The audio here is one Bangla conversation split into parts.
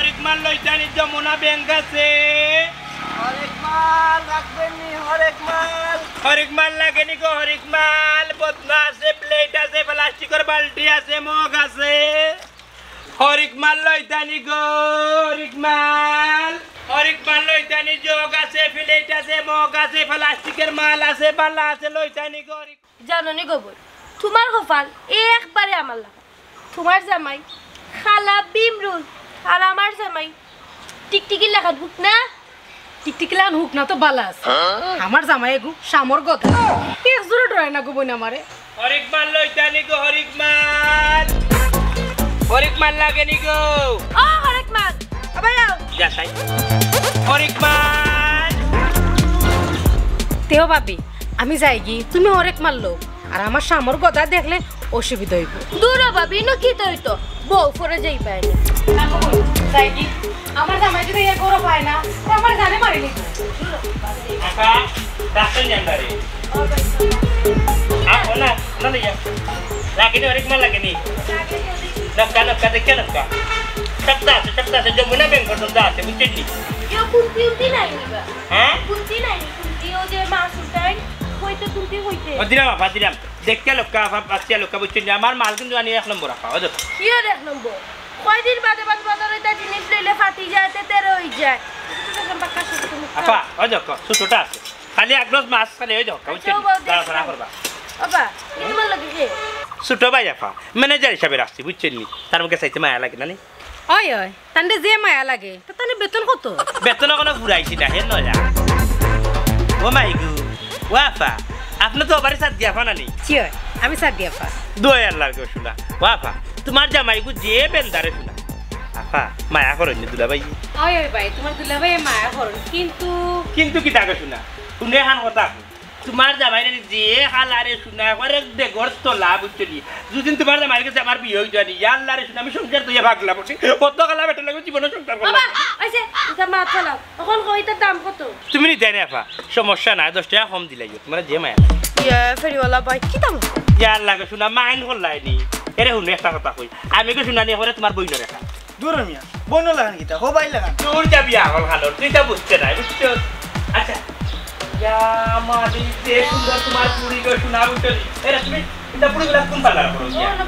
হরেকমাল লইতানি যমুনা ব্যাংক আছে হরেকমাল রাখবেন নি হরেকমাল হরেকমাল লাগেনি গো হরেকমাল বদনা আছে প্লেট আছে প্লাস্টিকের বালতি আছে মগ আছে হরেকমাল লইতানি গো হরেকমাল হরেকমাল লইতানি জগ আছে প্লেট আছে মগ আছে প্লাস্টিকের মাল আছে বালা আছে লইতানি গো জানো নি গোবর তোমার কপাল একবারে আমার লাগা তোমার জামাই খালা বিমরুল আর আমার জামাই টিকটিকি লাগা হুক না টিকটিকি লাগান হুক না তো বালা আছে আমার জামাই গো সামর কথা এক জোরে ডরায় না গো বইনা আমারে হরেকমাল লইতানি গো হরেকমাল হরেকমাল লাগেনি গো ও হরেকমাল আবার আও যা তাই হরেকমাল তেও ভাবি আমি যাই কি তুমি হরেক মারলো আর আমার সামর গদা দেখলে অসুবিধা হইব দূর ভাবি ন কি তো বউ ফরে যাই পাইনি যাই কি আমার জামাই যদি এ গরো পায় না আমার জানে মারিলি আকা ডাক্তার জানবারে আপো না না লিয়া লাগেনি হরেকমাল লাগেনি নক্কা দেখে নক্কা সপ্তাহ আছে যমুনা ব্যাংক পর্যন্ত আছে বুঝছেন নি কেউ কুন্তি নাই নিবা হ্যাঁ কুন্তি নাই কুন্তি ও যে মাছ উঠাই হইতে কুন্তি হইতে দিলাম দেখতে লোকা বাচ্চা লোকা বুঝছেন নি আমার মাল কিন্তু আনি 1 নম্বর রাখা ও দেখো কি আর 1 নম্বর কয়দিন বাদে বাজারে তা জিনিস লইলে ফাটি যায় তে তেরো হই যায় আপা ও দেখো ছোটটা আছে খালি এক গ্লাস মাছ খালি ওই দেখো বুঝছেন দাঁড়া করবা বাবা তোমার লাগে কি ছোট ভাই আপা ম্যানেজার হিসাবে রাখছি বুঝছেন নি তার মুখে চাইতে মায়া লাগে না নি ওই ওই তান্ডে যে মায়া লাগে তো তানে বেতন কত বেতন কোনো ঘুরাইছি না হে নয়া ও মাই গু ও আপা আপনি তো বাড়ি সাথ দিয়া ফানা নি জি ওই আমি সাথ দিয়া পা দোয় আল্লাহর কে শুনা ও আপা তোমার জামাই গু যে বেলদারে শুনা আপা মায়া করেন দুলা ভাই ওই ওই ভাই তোমার দুলাভাই মায়া করুন কিন্তু কি তাকে শুনা শুনে হান কথা তোমার জামাই যে হালারে শুনা করে দেখর তোলা বুঝলি যদি তোমার জামাই কাছে আমার বিয়ে হয়ে যায়নি আল্লাহরে শুনা আমি সংসার তুই ভাগলা বসে কত কালা বেটা লাগে জীবনে সংসার করলাম বাবা আইছে এটা মা চালাও এখন কইতার দাম কত তুমি নি দেন আপা সমস্যা নাই 10 টাকা কম দিলাই তোমার যে মায়া ইয়া ফেরিওয়ালা ভাই কি দাম ইয়া আল্লাহ কে শুনা মাইন হলাইনি এরে শুনে একটা কথা কই আমি কে শুনানি করে তোমার বই নরে রেখা দূর মিয়া বন লাগান কিটা হবাই লাগান তোর যাবি আগল খালো তুই তা বুঝতে নাই বুঝছো আচ্ছা ইয়া মাদি যে সুন্দর তোমার পুরি গো শোনা বুঝলি এরে তুমি এটা পুরি গুলা কোন পাল্লার করো ইয়া না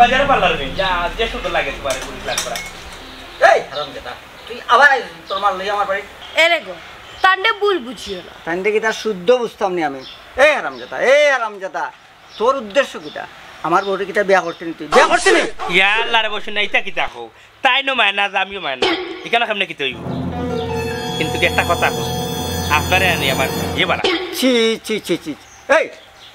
বাজারে পাল্লার নেই যা যে সুন্দর লাগে তোমার পুরি ক্লাস করা এই হারামজাদা তুই আবার তোর মাল লই আমার বাড়ি এরে গো তান্ডে ভুল বুঝিও না তান্ডে কিটা শুদ্ধ বুঝতাম নি আমি এই হারামজাদা তোর উদ্দেশ্য কিটা আমার বউরে কিটা বিয়া করতে নি তুই বিয়া করতে নি ইয়া আল্লাহ রে বসে নাইতা কিতা কও তাই নো মায়না আমিও মায়না এখানে কেমনে কি তৈব কিন্তু একটা কথা কও আপনারে আনি আমার ইয়ে বানা ছি এই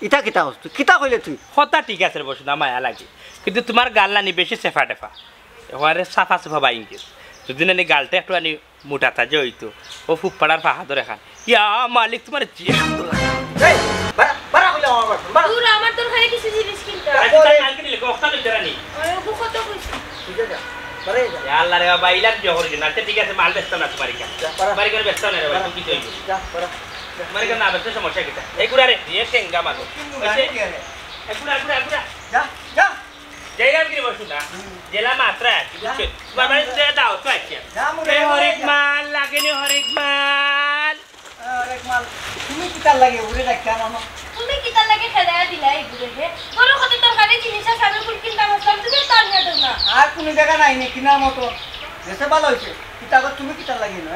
ইটা কিটা হস তুই কিটা কইলে তুই কথা ঠিক আছে রে বসে না মায়া লাগে কিন্তু তোমার গাল নানি বেশি সেফা টেফা ওরে সাফা সাফা বাইঙ্গে যদি নানি গালটা একটু আনি মোটাতা যে হইতো ও ফুক পাড়ার পাহা ধরে খান ইয়া মালিক তোমার যে সুন্দর লাগে এই বাড়া কইলে আমার বাড়ি দূর আমার তোর খালি কিছু জিনিস কিনতে আচ্ছা কালকে নিলে কষ্ট দিতে রানি আরে ও কত কইছ ঠিক আছে বাড়ি যা ইয়া আল্লাহ রে বাবা ইলার যে হরিজন আচ্ছা ঠিক আছে মাল বেচতো না তোমার কাছে বাড়ি করে বেচতো না রে ভাই তুমি কি কইবো যা বাড়া মানে কেন না বেচতে সমস্যা কিটা এই গুড়া রে এ টেঙ্গা মানো এই গুড়া যা জেলাম কি বসু না জেলা মাত্রা কি বুঝছো তোমার বাড়ি যে দাও তো আছে এই হরেকমাল লাগেনি হরেকমাল তুমি কিটা লাগে উড়ে রাখতে না তুমি কি তার লাগে খেদায়া দিলাই গুরে হে বড় কত তোর খালি জিনিস আছে আমি ফুল কিনতে আসলাম তুমি তার না দাও না আর কোন জায়গা নাই নে কিনা মতো দেশে ভালো হইছে কিটা তুমি কিটা লাগে না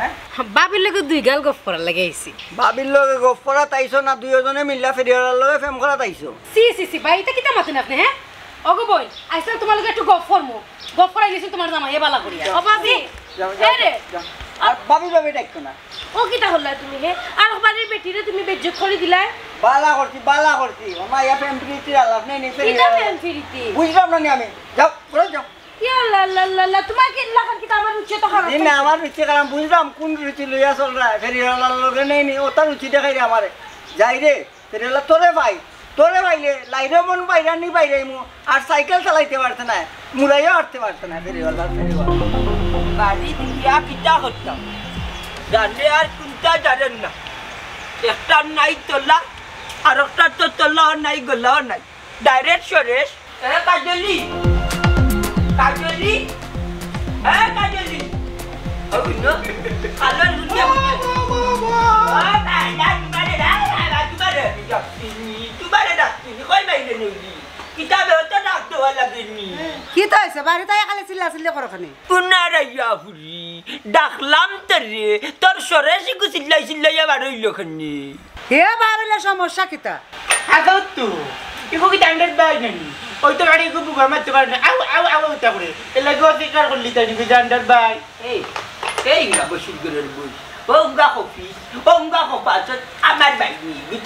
বাবির লগে দুই গাল গফ করা লাগে আইছি বাবির লগে গফ করা তাইছো না দুইজনে মিল্লা ফেরিওয়ালার লগে ফেম করা তাইছো সি ভাই এটা কিটা মাতেন আপনি হ্যাঁ ওগো বই আইসা তোমার লগে একটু গফ করমু গফ করাই নিছি তোমার জামাই এ বালা করিয়া ও বাবি রে আর বাবি ডাকতো না ও কিটা হল্লা তুমি হে আর বাড়ির বেটিরে তুমি বেজ্জত করে দিলাই বালা করছি ওমা ইয়া ফেম প্রীতি আলাপ নেই নেই কিটা ফেম ফিরিতি বুঝলাম না আমি যাও করে যাও ইয়া লা লা লা লা তোমার কি লাগান কিটা আমার রুচি তো খারাপ না আমার রুচি কারণ বুঝলাম কোন রুচি লইয়া চল রা ফেরিওয়ালার লগে নেই ও তার রুচি দেখাই রে আমারে যাই রে ফেরিওয়ালা তোরে ভাইলে লাইরে মন বাইরা নি বাইরে মু আর সাইকেল চালাইতে পারতে না মুড়াইও হাঁটতে পারতে না ফেরিওয়ালা বাড়ি দিয়া কিটা করতাম জানে আর কোনটা জানেন না একটা নাই তোলা আর একটা তো তোলাও নাই গোলাও নাই ডাইরেক্ট সরেশ কাজলি কাজলি no alon dunia तुम्हारे डाक्टर कोई महीने नहीं किताब होता डॉक्टर वाला गिनी কি তো হইছে বাড়িতে একালে চিল্লা করো খানি পুনারাইয়া ফুরি ডাকলাম তরে তোর সরেসি কো চিল্লাই আবার হইলো খানি হে বাড়িলে সমস্যা কিতা আদৌ তো ইকো কি ডান্ডার বাই নাই ওই তো গাড়ি কো বুগা মারতে পারে না আউ উঠা করে এলা গতি কার করলি তাই কি ডান্ডার বাই এই না বসির গরের বই ওঙ্গা কফি ওঙ্গা কপাত আমার ভাই নি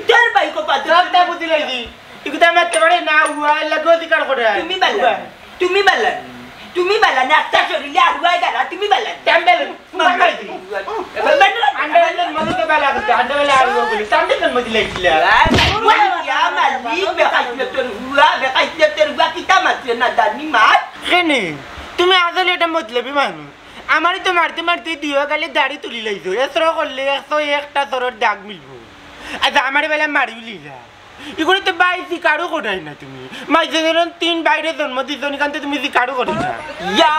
তোর ভাই কপাত রাতটা বুঝি লাগি ইকো তা মারতে পারে না হুয়া এলা গতি কার করে তুমি বালা না একটা শরীরে আগুয়াই গারা তুমি বালা টাম্বেল মারছি আন্ডার মধ্যে বালা করতে আন্ডার আগুয়া বলি টাম্বেল মধ্যে লাগিলা ইয়া মালি বেকাইতে তোর হুয়া কিতা মারছে না দানি মার কেনে তুমি আসলে এটা মতলবি মানুষ আমারই তো মারতে দিও গালে দাড়ি তুলি লাইছো এসর করলে 101টা সরর দাগ মিলবো আচ্ছা আমার বেলা মারি লিলা এগুলো তো বাইসি কারো করাই না তুমি মাইছে ধরুন 3 বাইরে জন্ম দিছো নিকান্তে তুমি যে কারো করি না ইয়া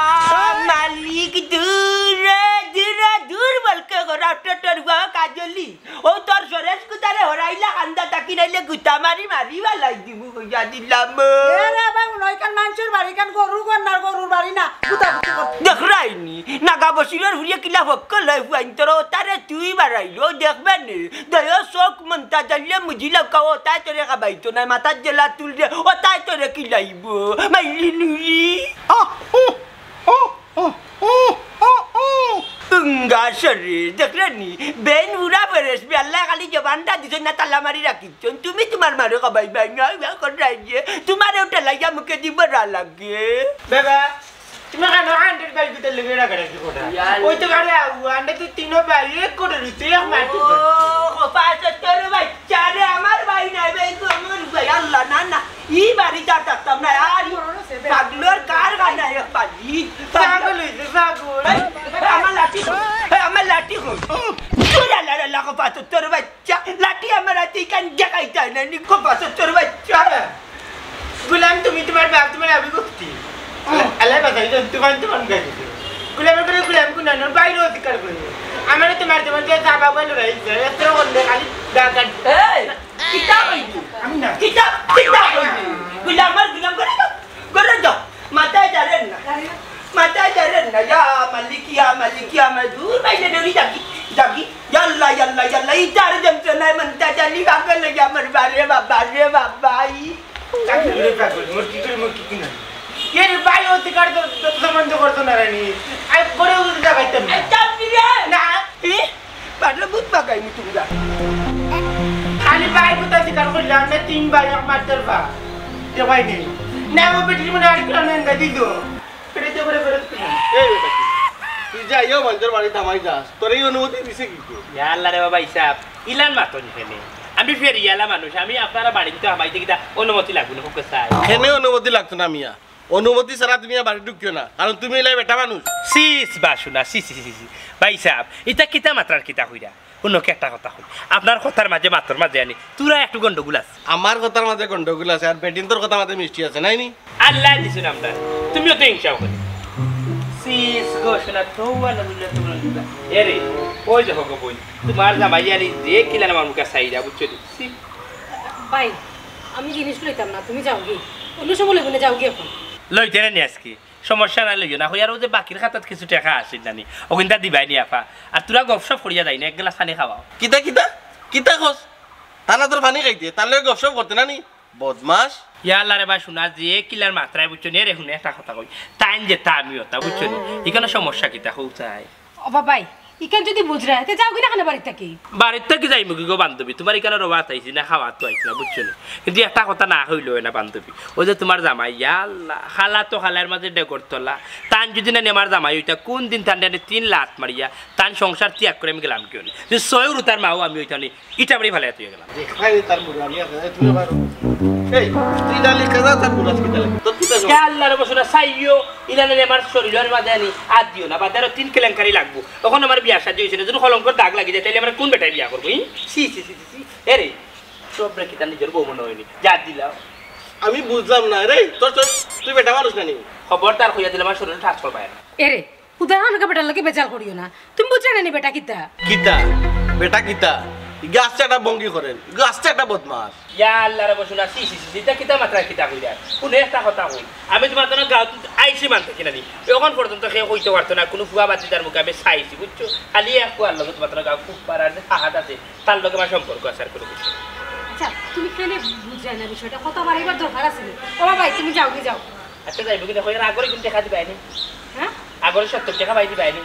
মালিক দূর বলকে রাফটার হুয়া কাজলি ও তোর সরেস কুতারে হরাইলা কান্দা তাকি নাইলে গুতা মারি বালাই দিমু কইয়া দিলাম এরে ভাই নয়কান মানুষের বাড়ি কান গরুর বাড়ি না গুতাগুতি করতে দেখরাইনি নাগা বসিরের হুরিয়া কিলা ফক্কল হুয়াইন তোর তারে তুই বাড়াইলো দেখবেন দয় শোক মন্তা জানলে মুজিলা কাও তাই তোরে খাবাইতো না মাথা জেলা তুলরে ও তাই তোরে কিলাইব মাইলি নুরি গাছরে দেখলেনি বেন উড়া বেরেস আল্লাহ খালি জবানটা দিছ না তালা মারি রাখিছ তুমি তোমার মারে খাবাই বাই না করাই যে তোমার ওটা লাগা মুখে দিব লাগে বাবা তুমি কেন আন্ডার বাইক দিতে লেগে রাখা রাখি কোটা ওই তো গাড়ি আন্ডা তো তিনো বাই এক করে দিতে এক মাটি ও পাঁচ তোর বাচ্চা রে আমার ভাই নাই ভাই আমার ভাই আল্লাহ না ই বাড়ি যা থাকতাম না আর পাগলোর কার গানা এক পাজি পাগল হইছে পাগল আমার লাঠি হো তোরা লালা কো পাঁচ তোর বাচ্চা লাঠি আমার হাতে কান দেখাইতা না নি কো পাঁচ তোর বাচ্চা গুলাম তুমি তোমার বাপ তোমার আবি করতি আল্লাহ বাজাই তোমার গাড়ি গুলাম কোন না বাইরে অধিকার করে আমার তোমার যেমন যে সাবা বল রইছে এত বললে খালি ডাকা এই কিতা কইবি আমি না কিতা গুলাম করে দাও মাথায় ধরেন না ইয়া মালিকিয়া মধুর বাইরে নরি জাগি ইয়াল্লা ইতার জমতে নাই মনটা জানি পাগল লাগে আমার বারে বাবাই চাকরি পাগল মুরকি না এর বাই অধিকার তো সম্বন্ধ করতো না রানী আই পরে উল্টা গাইতাম না চাপনি রে না পাগল বুত পাগাই নি তোমরা খালি বাই বুতা অধিকার করলাম না 3 বাই এক মাত্র বা দেখাই নেই না ও বেটি মনে আর কেন না দিদো পেটে করে এই বেটা তুই যাইও মঞ্জর বাড়ি থামাই যাস তোর এই অনুমতি দিছে কি আল্লাহ রে বাবা হিসাব ইলান মাতন ফেলে আমি ফের ইয়ালা মানুষ আমি আপনারা বাড়িতে হামাইতে কিটা অনুমতি লাগবে না হোক চাই এখানে অনুমতি লাগতো না মিয়া অনুমতি ছাড়া তুমি বাড়ি ঢুকিও না কারণ তুমি এলাই বেটা মানুষ সিস বাসুনা সি ভাই সাহেব এটা কিতা মাত্রার কিতা হইরা অন্যকে একটা কথা হই আপনার কথার মাঝে মাত্রার মাঝে আনি তুরা একটু গন্ডগোল আছে আমার কথার মাঝে গন্ডগোল আছে আর বেটিন তোর কথার মাঝে মিষ্টি আছে নাই নি আল্লাহ দিছুন আমরা তুমিও তো হিংসা করি সিস ঘোষণা তো না বুঝলে তোমরা দিবা এরে ওই যে হোক বই তোমার জামাইয়ারি যে কিলা আমার মুখে সাইরা বুঝছো সি ভাই আমি জিনিস লইতাম না তুমি যাও কি অন্য সময় লইব না যাও কি এখন লইতে নি আজকে সমস্যা নাই লইও না হইয়ারও যে বাকির খাতাত কিছু টাকা আসে নানি ওখানটা দিবাই নি আপা আর তোরা গপসপ করিয়া যাই না এক গ্লাস পানি খাওয়াও কিতা খোঁজ তারা তোর পানি খাইতে তার লগে গপসপ করতে না নি বদমাস ইয়াল্লা রে ভাই শোনা যে কিলার মাত্রায় বুঝছো নি রে শুনে একটা কথা কই টাইম যে তা আমিও তা বুঝছো নি এখানে সমস্যা কিতা হউ চাই ও বাবাই ইকান যদি বুঝরা তে যাও কি না কেন বাড়িতে কি বাড়ির থেকে যাই মুখি গো বান্ধবী তোমার এখানে রবাত আইছি না খাওয়া তো আইছি না বুঝছো নি কিন্তু একটা কথা না হইলো না বান্ধবী ওই যে তোমার জামাই ইয়াল্লা খালা তো খালার মাঝে ডেকর তোলা তান যদি না আমার জামাই ওইটা কোন দিন তান 3 লাখ মারিয়া তান সংসার ত্যাগ করে আমি গেলাম কেউ যে 100 রুতার মাও আমি ওইটা নি ইটা মারি ভালো হয়ে গেলাম দেখাই তার মুরানি আছে তুমি পারো এই তুই ডালি কাজা তার মুরাস কি ডালি তোর কিতা আল্লাহ রে বসনা সাইয়ো ইলানে আমার শরীরের মাঝে আনি আদ দিও না বাদারও 3 কেলেঙ্কারি লাগবো তখন আমার বিয়া সাজি হইছে না যদি কলঙ্কর দাগ লাগি যায় তাইলে আমরা কোন বেটায় বিয়া করব সি এরে সব রেখে তার নিজের বউ মনে হয়নি যা দিলাও আমি বুঝলাম না রে তোর তুই বেটা মানুষ না নি খবরদার হইয়া দিলে আমার শরীরে ঠাস করবা এরে উদয় হানকে বেটার লাগে বেজাল করিও না তুমি বুঝছ না নি বেটা কিতা কিতা বেটা কিতা গাছটা একটা বঙ্গি করেন গাছটা একটা বদমাস ইয়া আল্লাহ রে বসুনা সি সি সি কিতা মাত্রা কিতা কইরা কোনে একটা কথা কই আমি তোমার তো গাঁও আইছি মানতে কিনা নি এখন পর্যন্ত কেউ কইতে পারতো না কোনো ফুয়া বাতি তার মুখে আমি চাইছি বুঝছো খালি এক কুয়ার লগে তোমার গাঁও খুব পারার যে হাহাত আছে তার লগে আমার সম্পর্ক আছে আর কোনো কিছু আচ্ছা তুমি কেনে বুঝছ না বিষয়টা কথা বাড়াইবার দরকার আছে ও ভাই তুমি যাও কি যাও আচ্ছা যাইবো কি দেখো এর আগরে কিন্তু দেখা দিবে আইনি হ্যাঁ আগরে 70 টাকা পাই দিবে আইনি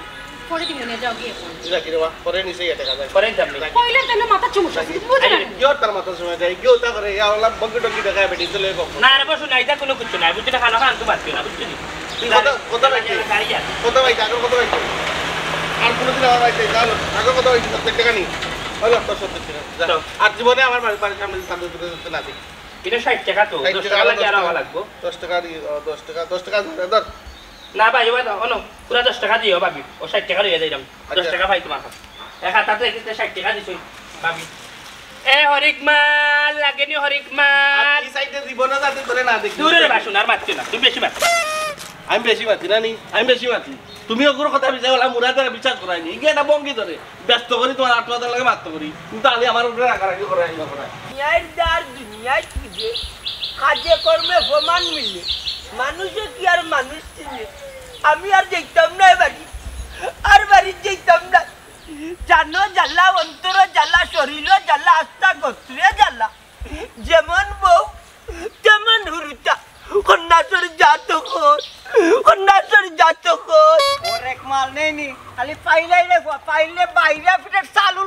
পরে দিমু না যাও গিয়ে এটা কি রে পরে নিচে এটা কাজ করেন যামনি কইলে তেন মাথা চুমুসা বুঝছ না কিও তার মাথা সময় যায় কিও তা করে ইয়া ওলা বঙ্গি টঙ্গি দেখায় বেটি চলে কখন না রে বসু নাই যা কোনো কিছু নাই বুঝছো না খানা খান তো পারছো না বুঝছো তুই কথা বাইতে কথা বাইতে আগর কথা বাইতে আর কোনদিন আমার বাইতে যাও আগর কথা বাইতে 70 টাকা নি হলো তো 70 টাকা যাও আর জীবনে আমার বাড়ির সামনে সামনে দিতে না দেখি এটা 60 টাকা তো 10 টাকা লাগে আর আমার লাগবো 10 টাকা 10 টাকা ধর না ভাই ওই তো অনো পুরা 10 টাকা দিও ভাবি ও 60 টাকা লইয়া যাইলাম 10 টাকা পাই তোমার কাছে এক হাতে এতে 60 টাকা দিছই ভাবি এ হরিকমাল লাগেনি হরিকমাল এই সাইডে দিব না যাতে ধরে না দেখি দূরে বাসুন আর মারছো না তুমি বেশি মার আমি বেশি মাতি না নি আমি বেশি মাতি তুমি ওগুলো কথা বিচার বলা মুরাদার বিচার করাইনি ইগে এটা বঙ্গি ধরে ব্যস্ত করি তোমার আত্মহত্যা লাগে মারতে করি কিন্তু আমি আমার উপরে রাগারাগি করাই না করাই দুনিয়ার দার দুনিয়ায় খুঁজে কাজে কর্মে প্রমাণ মিলে মানুষে কি আর মানুষ চিনে আমি আর দেখতাম না বাড়ি আর বাড়ি যেতাম না জানো জ্বালা অন্তর জ্বালা শরীর জ্বালা আস্থা গোত্রে জ্বালা যেমন বউ তেমন হুরুতা কন্যাসর জাতক কন্যাসর জাতক হরেকমাল নেই নি খালি পাইলাই রে পাইলে বাইরে ফিরে চালু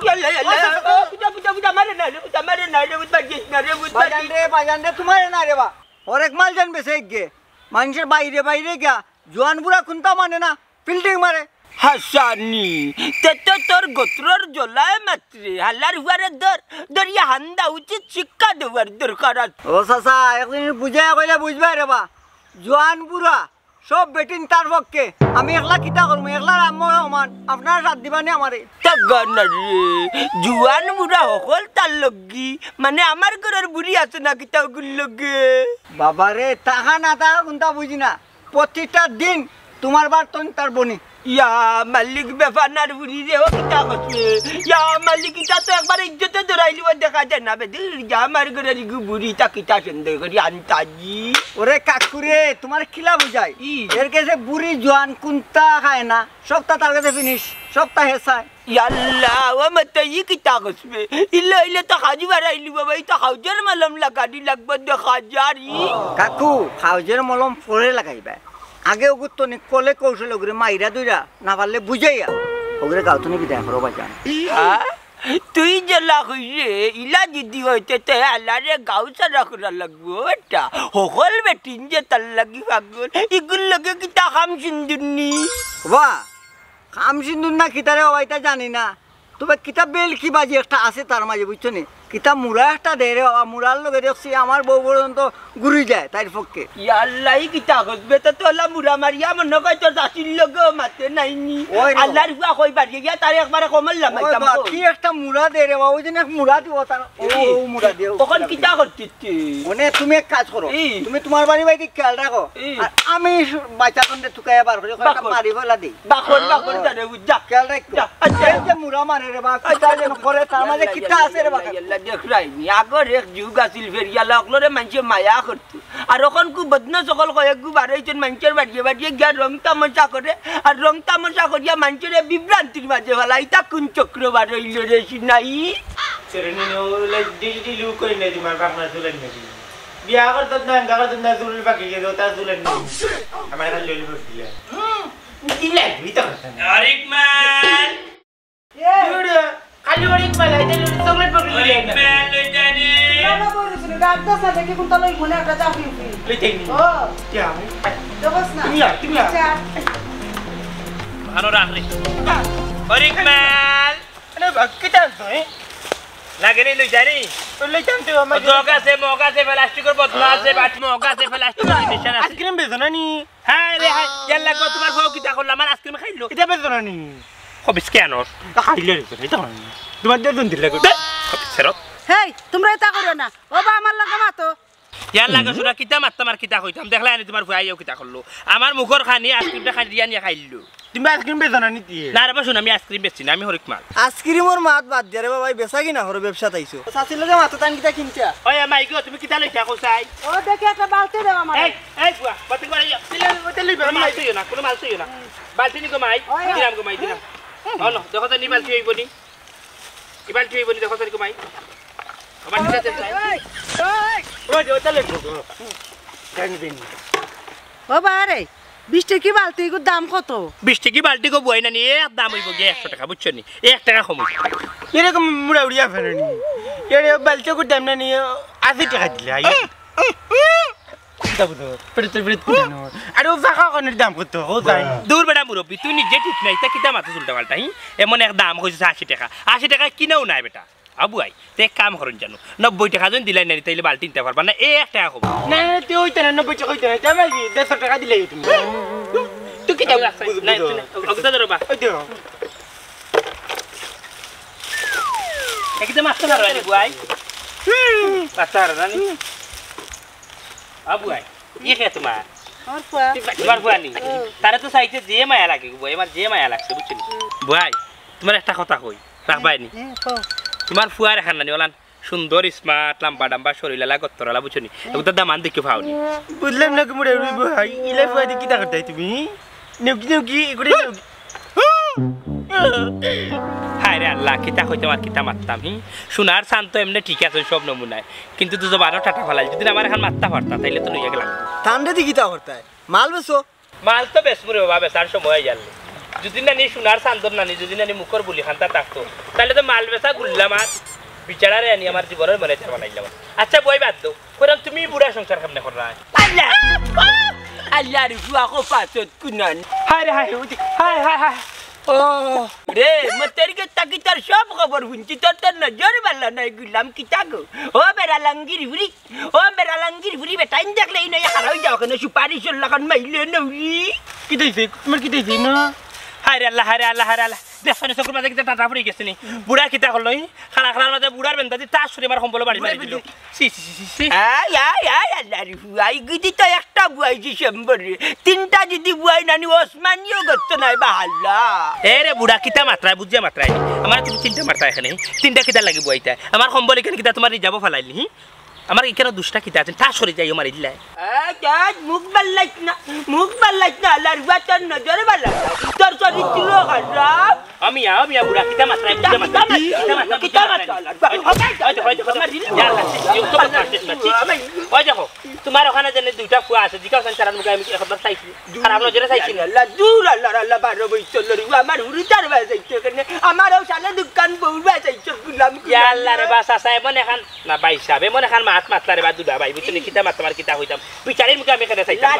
বাজান রে তোমার না রে বা হরেকমাল জানবে সে গে মানুষের বাইরে বাইরে গিয়া জোয়ান বুড়া কোনটা মানে না ফিল্ডিং মারে হাসানি তেতো তোর গোত্রর জ্বলায় মাত্রে হাল্লার হুয়ারে দরিয়া হান্দা উচিত শিক্ষা দেওয়ার দরকার আছে ও চাচা একদিন বুঝাই কইলে বুঝবা রে বা জোয়ান বুড়া সব বেটিন তার পক্ষে আমি একলা কিতা করবো একলা রাম সমান আপনার সাথ দিবানি আমারে জুয়ান বুড়া সকল তার লগি মানে আমার ঘরের বুড়ি আছে না কিতা লগে বাবারে তাহা না তাহা কোনটা বুঝি না প্রতিটা দিন তোমার বার তার বনি ইয়া মালিক বেফানার বুড়ি রে ও কিতা করছে ইয়া মালিক কিতা তো একবার ইজ্জতে ধরাইলি দেখা যায় না বেদে যা আমার ঘরের বুড়ি তা কিতা সুন্দর করি আনতাজি ওরে কাকুরে তোমার খিলা বুঝাই এর কাছে বুড়ি জোয়ান কোনটা খায় না সবটা তার কাছে ফিনিশ সবটা হেসায় ইয়াল্লা ও মতে ই কিতা করছে ইল্লা ইল্লা তো হাজি বারাইলি বাবা ই তো হাউজের মলম লাগানি লাগবে দেখা যারি কাকু হাউজের মলম পরে লাগাইবা আগে ওগুর তো কলে কৌশল ওগুলো মাইরা দুইরা না পারলে বুঝাইয়া ওগুলো গাঁথনি বিদায় করো বাজান তুই জেলা হইরে ইলা দিদি হইতে তে আল্লাহরে গাঁও সারা করা লাগবো এটা সকল বেটিন যে তার লাগি পাগল ইগুল লগে কিতা খাম সিন্দুরনি বাহ খাম সিন্দুর না কিতারে হওয়াইটা জানি না তবে কিতা বেল কি বাজি একটা আছে তার মাঝে বুঝছো নি কিতা মুড়া একটা দে রে বাবা মুড়ার লগে দেখছি আমার বউ পর্যন্ত ঘুরি যায় তার পক্ষে আল্লাহ কিতা করবে তো তোলা মুড়া মারিয়া মনে কয় তোর চাষির লগে মাতে নাইনি আল্লাহর হুয়া কই বাড়ি গিয়া তার একবারে কমল লামাইতাম কি একটা মুড়া দে রে বাবা ওই জন্য মুড়া দিব তার ও মুড়া দিও তখন কিতা করছিস মানে তুমি এক কাজ করো তুমি তোমার বাড়ি বাইরে খেয়াল রাখো আর আমি বাচ্চা কন্ডে তুকাইয়া বার করে একটা মারি ফেলা দেই বাকর বাকর জানে বুঝা খেয়াল রাখো আচ্ছা এই যে মুড়া মারে রে বাবা কিতা যেন করে তার মাঝে কিতা আছে রে বাবা দেখরাইনি আগর এক যুগ আছিল ফেরিয়া লগলরে মানুষে মায়া করতো আর এখন খুব বদনা সকল কয়েক গু বারোইছেন মানুষের বাড়িয়ে বাড়িয়ে গিয়া রং তামাশা করে আর রং তামাশা করিয়া মানুষের বিভ্রান্তির মাঝে ফেলা ইতা কোন চক্র বারইল রে সিনাই বিয়া করতো না গাগর তো না চুল বাকি গেল তা চুলেন না আমার খালি লইলি বস দিলা কি লাগবি তো হরিকমাল খালি হরিকমাল আইতে লইলি চকলেট পকড়ি হরিকমাল লইতানি না বলছিস ডাক্তার সাথে কি কোনটা লই মনে একটা চাপি লইতানি ও কি আমি দেবস না তুমি ভালো রাখ রে হরিকমাল আরে বাকিটা তুই লাগে নি লইতানি লইতাম তো আমার মগা সে প্লাস্টিকের বোতল আছে বাট মগা সে প্লাস্টিকের নিশানা আইসক্রিম বেচো না নি হ্যাঁ রে হ্যাঁ ইয়ার লাগো তোমার বউ কিটা করলা আমার আইসক্রিম খাইলো এটা বেচো না নি খবিস কেন খাইলে রে এটা তোমার দেন দিলে গো খবিস সেরত হেই তোমরা এটা করো না ও বা আমার লগে মাতো ইয়ার লাগে শুনা কিতা মারতাম আর কিতা কইতাম দেখলা আনি তোমার ফুয়াইও কিতা করলো আমার মুখর খানি আইসক্রিমটা খাই দিয়া নিয়ে খাইলো তুমি আইসক্রিম বেচো না নিতি না রে শুন আমি আইসক্রিম বেচছি না আমি হরিকমাল আইসক্রিমর মাত বাদ দিয়া রে বাবা বেচা কিনা হর ব্যবসা তাইছো চাচির লগে মাথা টান কিটা কিনছা ওই মাইগো তুমি কিতা লইছা কোসাই ও দেখে একটা বালতি দাও আমার এই ফুয়া বাতি করে ওতে লইবা মাল তুইও না কোনো মাল তুইও না বালতি নি গো মাই দিলাম গো মাই দিলাম হলো দেখো তো নি বালতি হইবনি কি বালতি হইবনি দেখো তো গো মাই আমার ঠিক আছে ওই ওতে লইবো জানবেন ও বারে 20 টাকা বালতি এর দাম কত 20 টাকা বালতি গো বই না নি এর দাম হইব গে 100 টাকা বুঝছো নি 1 টাকা কম এরকম মুড়া উড়িয়া ফেলেনি এর বালতি কো দাম না নি 80 টাকা দিলে আই আর ও ফাঁকা কোনের দাম কত ও যাই দূর বেটা মুরব্বি তুই নিজে ঠিক নাই তা কিতা মাথা চুলটা পাল্টা এমন এক দাম হইছে 80 টাকা 80 টাকা কিনাও নাই বেটা আবু আই তে কাম করুন জানো 90 টাকা জন দিলাই নাই তাইলে বালতি নিতে পারবা না 1 টাকা কম না তুই ওইটা 90 টাকা কইতে না কি 150 টাকা দিলে তুমি তুই কি দাও না অগতা ধরবা ওই দেও একদম মাস্টার আর আনি বুয়াই মাস্টার রানি আবু আই ই কে তোমার আমার ফুয়া তোমার বুয়ানি তারে তো চাইতে যে মায়া লাগে বুয়াই আমার যে মায়া লাগছে বুঝছিস বুয়াই তোমার একটা কথা কই রাখবাইনি তোমার ফুয়ার এখান নানি ওলান সুন্দর স্মার্ট লাম্বা ডাম্বা শরীরলা গত্তরালা বুঝছনি এগুলো দামান দেখে ফাওনি বুঝলাম না কি মুড়ে উড়িব ভাই ইলে ফুয়া দি কিটা করতাই তুমি নেউকি এগুড়ে হায় রে আল্লাহ কিতা কইতাম আর কিতা মারতাম সোনার শান তো এমনি ঠিক আছে সব নমুনায় কিন্তু তুই বারো টাটা ফেলাই যদি আমার এখন মারতা পারতা তাইলে তো লইয়া গেলাম ঠান্ডা দি কিটা করতাই মাল বেচো মাল তো বেশ মুরে বাবা বেচার সময় জানলে যদি নানি সোনার চান্দর নানি যদি নানি মুখর বুলি খান্তা থাকতো তাহলে তো মাল বেচা গুল্লা মাছ বিচারারে আনি আমার জীবনের মনে চার বানাইলাম আচ্ছা বই বাদ দাও কইরাম তুমি বুড়া সংসার কেমনে কররা আল্লাহ আল্লাহ রে ফুয়া কো পাছত কুনান হায় রে হায় হায় হায় হায় ও রে মতেরকে তাকিতার সব খবর শুনছি তোর নজর বালা নাই গুলাম কিতা গো ও মেরা লাঙ্গির ভুরি বেটাইন দেখলে এই নয় হারাই যাও কেন সুপারি লাগান মাইলে নউলি কি দিছে তোমার কি দিছে না হায় রে আল্লাহ হায় রে আল্লাহ হায় রে আল্লাহ দেখছনি চকুর মাঝে কিতা টাটা পড়ে গেছে নি বুড়া কিতা করলো খালা খালার মাঝে বুড়ার বেন্দা দি তার শরীর আমার সম্বল বাড়ি মারি দিল সি সি সি সি আয় আল্লাহ রে ফুয়াই গিদি তো একটা বুয়াই ডিসেম্বর রে তিনটা যদি বুয়াই নানি ওসমানিও গত নাই বাহাল্লা এ রে বুড়া কিতা মাত্রায় বুঝিয়া মাত্রায় আমার তুমি তিনটা মাত্রা এখানে তিনটা কিতা লাগি বুয়াইতা আমার সম্বল এখানে কিতা তোমার যাব ফলাইলি আমার এখানে দুষ্টা কিতা আছে তা সরে যাই মারি দিলাই মুখ বাল্লাইছ না আল্লাহর বাতার নজর বালা তোর চরিত্র খারাপ আমি বুড়া কিতা মাত্রায় বুঝিয়া মাত্রা কিতা মাত্রা ওই দেখো তোমার ওখানে জানে দুইটা ফুয়া আছে জিকাও সারার মুখে আমি একবার চাইছি খারাপ নজরে চাইছি না আল্লাহ দূর আল্লাহ বারো বইছল রে আমার উড়িতার বাজাইছো কেন আমারও সালে দোকান বউ বাজাইছো গুলাম ইয়া আল্লাহ রে বাসা সাহেব মনে খান না ভাই সাহেব মনে খান মাত মাতলা রে বা দুডা ভাই বুঝছনি কিতা মাত তোমার কিতা হইতাম বিচারের মুখে আমি এখানে চাইতাম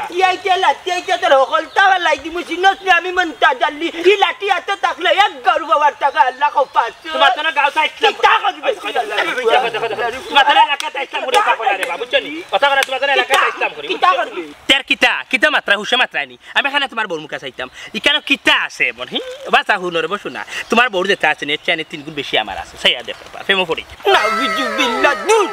লাঠি আইতে তোর হলতা লাই দিমু সিনস নে আমি মন্তাজ আল্লি কি লাঠি আতে তাকলে এক গরু বাবার টাকা আল্লাহ কো পাঁচ তোমার তো না গাও চাইতাম কিতা করবে তোমার এলাকা চাইতাম করে পাকো না রে বা বুঝছনি কথা করে তোমার এলাকা চাইতাম করি কিতা করবে তের কিতা মাত্রা হুশে মাত্রায় নি আমি এখানে তোমার বউর মুখে চাইতাম ইকানো কিতা আছে মন বাসা হুনরে বসু না তোমার বউর যেটা আছে নে চাইনে 3 গুণ বেশি আমার আছে সাইয়া দেখো ফেমো পড়ি নাউযু বিল্লাহ দূর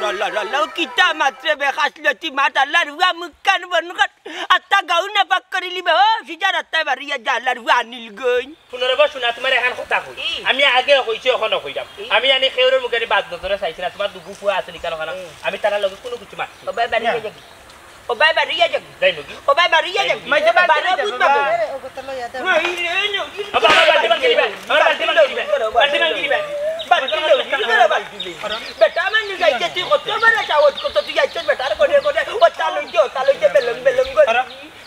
আল্লাহ কিতা মাত্রে বেখাসলতি মাত আল্লাহ রুয়া মুকান বনকাত আত্তা গাউ না পাক করিলি বে ও সিজার আত্তা বাড়িয়া যা আল্লাহ রুয়া আনিল গই হুনরে বসু না তোমার এখন কথা কই আমি আগে কইছি এখন কইতাম আমি আনি খেউরের মুখে বাদ নজরে চাইছি না তোমার দুগু ফুয়া আছে নিকানো খানা আমি তারা লগে কোনো কিছু মার ও বাই বাড়িয়া যাবি ও বাই বাড়িয়া যাবি যাই নগি ও বাই বাড়িয়া যাবি মাইতে বাড়িয়া বুঝবা ও কত লইয়া দাও নাই রে নো বাবা বালতি মাঙ্গিবা আমার বালতি মাঙ্গিবা বেটা মানে যাইতে তুই কত বড় চাওত কত তুই যাইতে বেটার করে ও তালইতে বেলং করে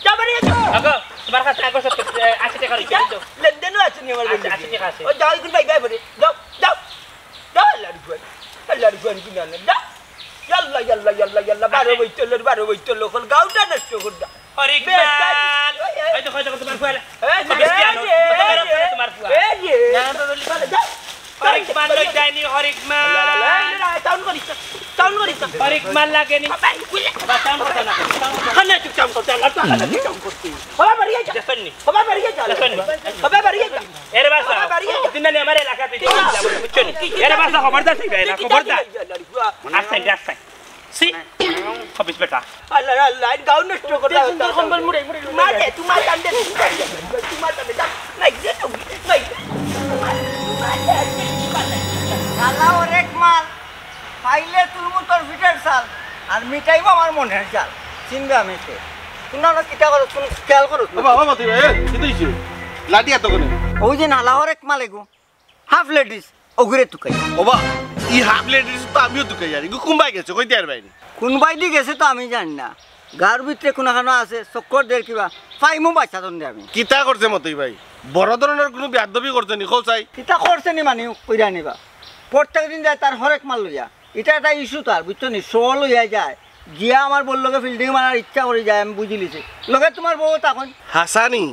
যাবারে আগো তোমার কাছে আগো 80 টাকা রইছে তো লেনদেনও আছে নি আমার 80 টাকা আছে ও যাই গুন ভাই বরে যাও আল্লাহর গুন কিনা না ইয়াল্লা বারো বইতল কল গাউটা নষ্ট করদা হরিকমাল এই দেখো তোমার ফুয়া তোমার ফুয়া হরিকমাল লইতাইনি হরিকমাল টাউন করিস হরিকমাল লাগে নি টাউন কথা না খানা চুপ চাম করতে আল্লাহ খানা চুপ চাম করতে বাবা বাড়িয়া যা দেখনি বাবা বাড়িয়া যা বাবা বাড়িয়া যা এর বাসা দিনানি আমার এলাকাতে দিলাম বুঝছনি এর বাসা খবরদার থাকবে না খবরদার আসেন সি হবে করিস বেটা আল্লাহ আল্লাহ গাও নষ্ট করে সুন্দর কম্বল মুড়ে মুড়ে মারে তোমার টানতে তোমার টানতে যাও নাই যে নাই শালা হরেকমাল পাইলে তুলমু তোর পিঠের চাল আর মিটাইব আমার মনের চাল চিনবে আমি তোমরা কিতা করো তুমি খেয়াল করো বাবা মতি ভাই কি দিছি লাঠি এত কোনে ওই যে নালা হরেকমাল এগো হাফ লেডিস ওগুরে তুকাই বাবা ই হাফ লেডিস তো আমিও দুকে জানি কুম্বাই গেছে কই দেয়ার বাইরে কোনবাই দি গেছে তো আমি জানি না গার ভিতরে কোনখানো আছে চক্কর দের কিবা পাইমু বাচ্চা দন্দে আমি কিতা করছে মতি ভাই বড় ধরনের কোনো বেয়াদবি করছে নি খোঁচাই কিতা করছে নি মানে কইরা নিবা প্রত্যেক দিন যায় তার হরেকমাল লইয়া এটা একটা ইস্যু তার বুঝছো নি শো লইয়া যায় গিয়া আমার বললোকে ফিল্ডিং মারার ইচ্ছা করে যায় আমি বুঝি লিছি লগে তোমার বউ তখন হাসানি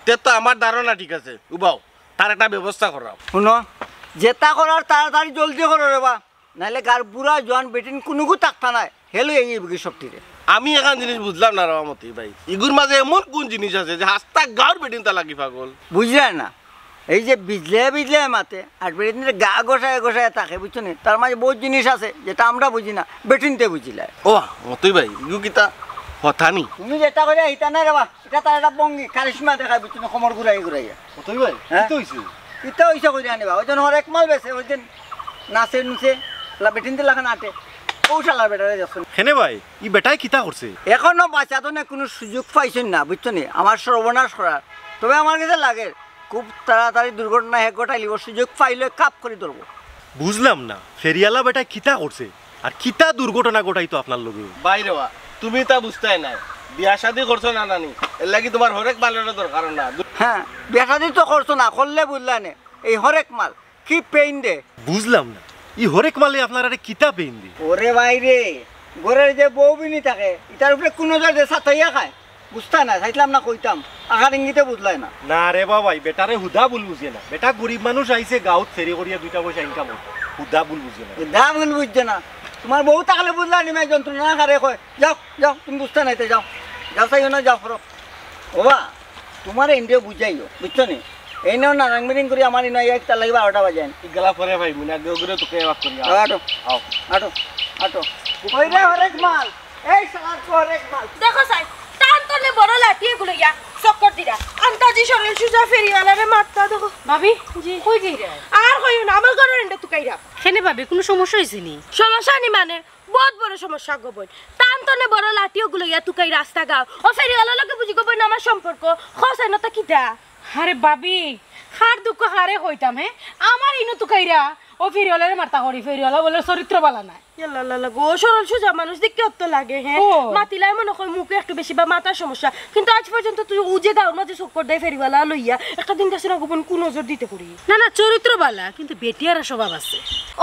তে তো আমার ধারণা ঠিক আছে উবাও তার একটা ব্যবস্থা করাও শুনো যেটা করার তাড়াতাড়ি জলদি করো রে বা নাহলে গার বুড়া জোয়ান বেটিন কোনোগু থাকতা নাই হেলো এই শক্তিরে আমি এখন জিনিস বুঝলাম না রামা মতি ভাই ইগুর মাঝে এমন কোন জিনিস আছে যে হাস্তা গাঁর বেটিন তা লাগি পাগল বুঝলে না এই যে বিজলে মাতে আর বেটিন গা গোসায় গোসায় থাকে বুঝছো নি তার মাঝে বহুত জিনিস আছে যেটা আমরা বুঝি না বেটিনতে বুঝিলে ও মতি ভাই ইগু কিতা কথা নি তুমি যেটা করে এইটা না রে বা এটা তার একটা বঙ্গি কারিশমা দেখায় বুঝছো না কোমর ঘুরাই ঘুরাইয়া মতি ভাই হ্যাঁ? কি হইছে কিতা হইছে কইরা আনিবা ওই জন্য হরেকমাল বেছে ওই দিন নাচে নুচে বেটিনতে লাগা নাটে কৌশালার বেটারে যাচ্ছেন হেনে ভাই ই বেটাই কিতা করছে এখনো বাচ্চা তো না কোনো সুযোগ পাইছেন না বুঝছো নি আমার সর্বনাশ করার তবে আমার কাছে লাগে খুব তাড়াতাড়ি দুর্ঘটনা হে ঘটাইলিব সুযোগ পাইলে কাপ করে ধরবো বুঝলাম না ফেরিয়ালা বেটাই কিতা করছে আর কিতা দুর্ঘটনা ঘটাইতো আপনার লগে বাইরে বা তুমি তা বুঝতাই নাই বিয়া শাদি করছো না নানি এর লাগি তোমার হরেক মালের দরকার না হ্যাঁ বেসাদি তো করছো না করলে বুঝলা নে এই হরেকমাল কি পেইন দে বুঝলাম না ই হরেক মালে আপনার আরে কিতা পেইন দি ওরে বাইরে ঘরের যে বউ বিনি থাকে এটার উপরে কোনো যে সাতাইয়া খায় বুঝতা না চাইছিলাম না কইতাম আঘাত ইঙ্গিতে বুঝলাই না না রে বাবাই বেটারে হুদা বুল বুঝে না বেটা গরিব মানুষ আইছে গাঁত ফেরি করিয়া 2টা পয়সা ইনকাম হতো হুদা বুল বুঝে না দা ভুল বুঝছে না তোমার বউ থাকলে বুঝলা নি মেয়ে যন্ত্রণা করে কয় যাও যাও তুমি বুঝতে নাইতে যাও যাও চাইও না যাও ফরক ওবা তোমার ইন্ডিয়া বুঝাইও বুঝছো নি এই নেও না রাংমিরিং করি আমার ইনো একটা লাগবে 12টা বাজে গলা পরে ভাই মুনা গগরে তোকে বাক করি আটো আও আটো আটো কই রে হরেকমাল এই সালাদ হরেকমাল দেখো সাই টান তলে বড় লাঠি এগুলো ইয়া চক্কর দিরা আন্তাজি সরল সুজা ফেরিওয়ালারে মারতা দেখো ভাবি জি কই যাই রে আর কইও না আমার ঘরের এন্ডা তুকাইরা হেনে ভাবি কোনো সমস্যা হইছে নি সমস্যা নি মানে বহুত বড় সমস্যা গো বই টান তলে বড় লাঠি ওগুলো ইয়া তুকাই রাস্তা গাও ও ফেরিওয়ালা লগে বুঝি গো বই না আমার সম্পর্ক খসাই না তা কিটা আরে ভাবি হার দুঃখ হারে কইতাম হে আমার ইনো তুকাইরা ও ফেরিওয়ালারে মারতা করি ফেরিওয়ালা বলে চরিত্র বালা নাই ইয়াল্লাহ গো সরল সুজা মানুষ দেখতে অত লাগে হ্যাঁ ও। মাতিলাই মনে হয় মুখে একটু বেশি বা মাথার সমস্যা কিন্তু আজ পর্যন্ত তুই উজে গাও না যে চক্কর দেয় ফেরিওয়ালা লইয়া একটা দিন কাছে না গোপন কোন নজর দিতে করি না না চরিত্র বালা কিন্তু বেটিয়ার স্বভাব আছে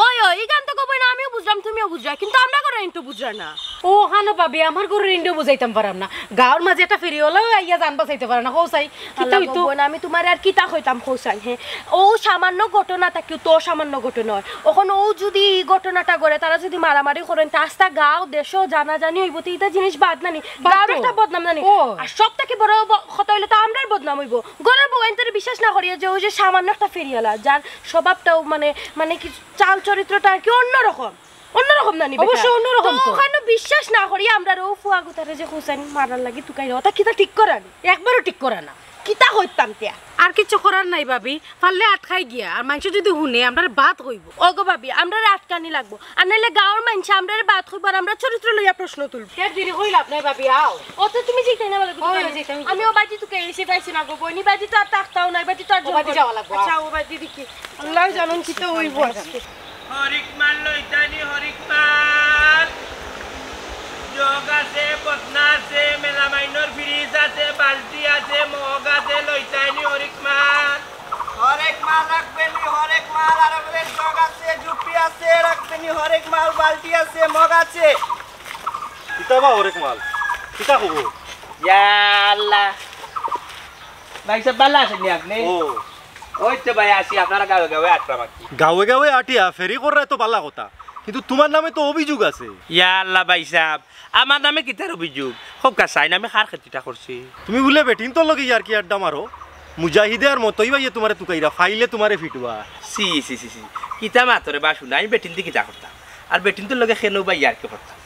ওই এই গান তো গোপন আমিও বুঝলাম তুমিও বুঝরা কিন্তু আমরা করে কিন্তু বুঝরা না ও হানো ভাবি আমার ঘরের ইন্ডিও বুঝাইতাম পারাম না গাঁর মাঝে একটা ফেরিওয়ালা আইয়া জান বাঁচাইতে পারে না হৌসাই আল্লাহ গোপন আমি তোমার আর কিতা হইতাম খোসাই হ্যাঁ ও সামান্য ঘটনা তাকে তো সামান্য ঘটনা হয় ওখানে ও যদি এই ঘটনাটা করে তারা যদি মারামারি করেন রাস্তা গাঁও দেশও জানা জানি হইব তো এটা জিনিস বাদ নানি গাঁর একটা বদনাম নানি ও। আর সব থেকে বড় কথা হইলে তো আমরার বদনাম হইব ঘরের বউ এনতে বিশ্বাস না করিয়া যে ও যে সামান্য একটা ফেরিওয়ালা যার স্বভাবটাও মানে কি চাল চরিত্রটা আর কি অন্যরকম নানি অবশ্যই অন্যরকম তো। ওখানে বিশ্বাস না করিয়া আমরা ও ফুয়া গুতারে যে হোসেন মারার লাগি তুকাই ওটা কিতা ঠিক করানি একবারও ঠিক করে না কিতা হইতাম তিয়া আর কিছু করার নাই ভাবি পারলে আটকাই গিয়া আর মানুষ যদি শুনে আমরা বাদ হইব ওগো ভাবি আমরা আটকানি লাগবো আর নাইলে গাঁৱৰ মানুষ আমরা বাদ হইব আর আমরা চরিত্র লইয়া প্রশ্ন তুলব এর দেরি হইল আপনি ভাবি আও ও তো তুমি যেতে না বলে ওই যেতাম। আমি ও বাজি তোকে এসে পাইছি না গো বইনি বাজি তো আর তাকতাও নাই বাজি তো আর ও বাজি যাওয়া লাগবো। আচ্ছা ও বাজি দেখি আল্লাহ জানুন কি তো হইব আজকে হরিকমাল লইতানি হরিকমাল জগ আছে বদনা আছে মেলামাইনর ফ্রিজ আছে বালতি আছে মগ আছে লইতানি হরিকমাল হরেকমাল রাখবেনি হরেকমাল আর বলে জগ আছে জুপি আছে রাখবেনি হরেকমাল বালতি আছে মগ আছে কিতা বা হরেক মাল কিতা হবো ইয়া আল্লাহ ভাই সব ভালো আছেন নি আপনি ও ওই তো ভাই আসি আপনারা গাঁৱে গাঁৱে আটটা বাকি গাঁৱে গাঁৱে আটিয়া ফেরি করা তো পালা কথা কিন্তু তোমার নামে তো অভিযোগ আছে ইয়া আল্লাহ ভাই সাহেব আমার নামে কিতার অভিযোগ খুব কাছাই নামে খার খেতিটা করছি তুমি বলে বেটিন তো লগে ইয়ার কি আড্ডা মারো মুজাহিদে আর মতই ভাইয়ে তোমারে তুকাইরা ফাইলে তোমারে ফিটবা সি কিতা মাতরে বা শুনা আমি বেটিন দিয়ে কিতা করতাম আর বেটিন তোর লগে খেলো বা ইয়ার কি করতাম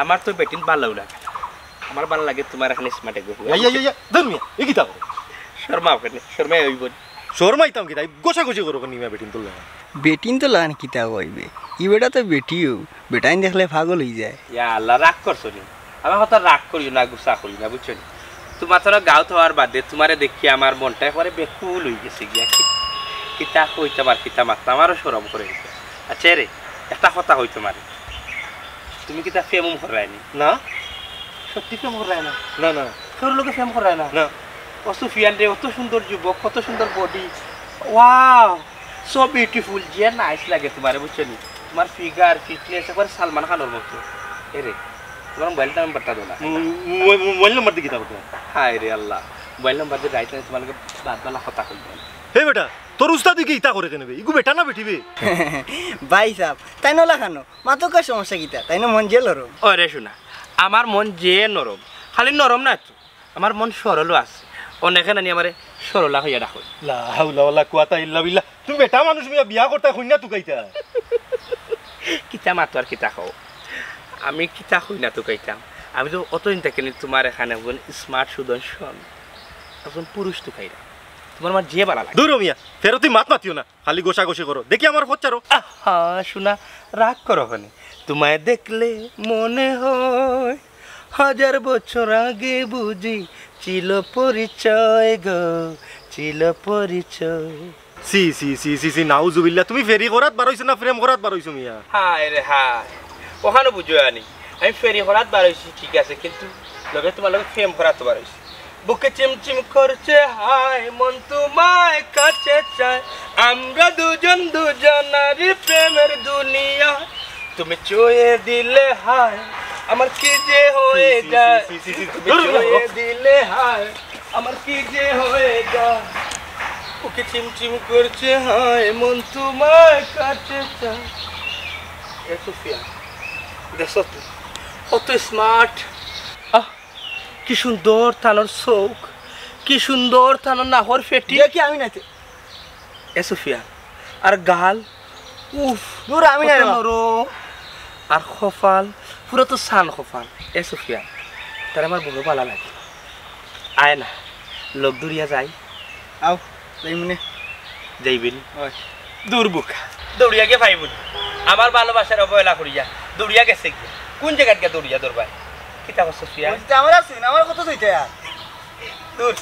আমার তো বেটিন ভালো লাগে আমার ভালো লাগে তোমার এখানে স্মার্টে গো ধর মিয়া এ কিতা করো শর্মা ওখানে শর্মা হইব শর্মাইতাম কিতা গোছাগুছি করো নিমা বেটিন তুললে বেটিন তো লাগান কিতা কইবে ই বেটা তো বেটিও বেটাইন দেখলে পাগল হয়ে যায় ইয়া আল্লাহ রাগ করছো নি আমার কথা রাগ করিও না গুসা করি না বুঝছো নি তোমার তোরা গাঁত হওয়ার বাদে তোমারে দেখি আমার মনটা একবারে বেকুল হয়ে গেছে গিয়া কিতা কইতাম আর কিতা মারতাম আমারও সরম করে গেছে আচ্ছা রে একটা কথা হইতো মারে তুমি কিতা ফেমুম করায়নি না সত্যি ফেম করায় না না না তোর লোকে ফেম করায় না না ও সুফিয়ান রে অত সুন্দর যুবক কত সুন্দর বডি ওয়াও সো বিউটিফুল যে নাইস লাগে তোমারে বুঝছো নি তোমার ফিগার ফিটনেস একবার সালমান খানের মতো এরে তোমার মোবাইল নাম্বারটা দাও না মোবাইল নাম্বার দিয়ে কিতা করতে হায় রে আল্লাহ মোবাইল নাম্বার দিয়ে রাইট না তোমার বাদবালা কথা কইব হে বেটা তোর উস্তাদি কি ইতা করে কেনবে ইগু বেটা না বেটিবে ভাই সাহেব তাই নলা খানো মাতকার সমস্যা কিতা তাই না মন জেল হরো ওরে শোনা আমার মন যে নরম খালি নরম না তো আমার মন সরলও আছে অনেকে নানি আমারে সরলা হইয়া রাখো লা হাওলা ওয়ালা কুওয়াতা ইল্লা বিল্লাহ তুমি বেটা মানুষ মিয়া বিয়া করতে কইনা তুকাইতা কিতা মাতো আর কিতা খাও আমি কিতা হই না তো কইতাম আমি তো অতদিন থেকে তোমার এখানে একজন স্মার্ট সুদর্শন একজন পুরুষ তো খাইরা তোমার আমার যে ভালো লাগে দূর মিয়া ফেরতি মাত মাতিও না খালি গোছাগোছি করো দেখি আমার হচ্ছারো আহা শোনা রাগ করো ওখানে তোমায় দেখলে মনে হয় 1000 বছর আগে বুঝি ছিল পরিচয় গো ছিল পরিচয় সি সি সি সি সি নাউজুবিল্লাহ তুমি ফেরি করাত বারইছ না ফ্রেম করাত বারইছ মিয়া হায় রে হায় ওখানে বুঝো আনি আমি ফেরি করাত বারইছি ঠিক আছে কিন্তু লগে তোমার লগে ফেম করাত বারইছি বুকে চিমচিম করছে হায় মন তোমায় কাছে চায় আমরা দুজনারই প্রেমের দুনিয়া তুমি চুয়ে দিলে হায় আমার কি যে হয়ে যায় তুমি চুয়ে দিলে হায় আমার কি যে হয়ে যায় বুকে চিমচিম করছে হায় মন তোমায় কাছে চায় এ সুফিয়া দেখো তো কত স্মার্ট কি সুন্দর তানোর চোখ কি সুন্দর তানোর নাহর ফেটি দেখি আমি নাতে এ সুফিয়া আর গাল উফ দূর আমি না নরম আর খোফাল পুরো তো সান খোফাল এ সুফিয়া তার আমার বড় ভালো লাগে আয় না লোক দূরিয়া যাই আও লাইমনে যাইবেন দূর বুক দৌড়িয়া গে ভাইবুন আমার ভালোবাসার অবহেলা করিয়া দৌড়িয়া গেছে কি কোন জায়গায় গিয়া দৌড়িয়া দৌড়বাই কিতা করছো সুফিয়া আমার আছে আমার কত কইতে আর দূর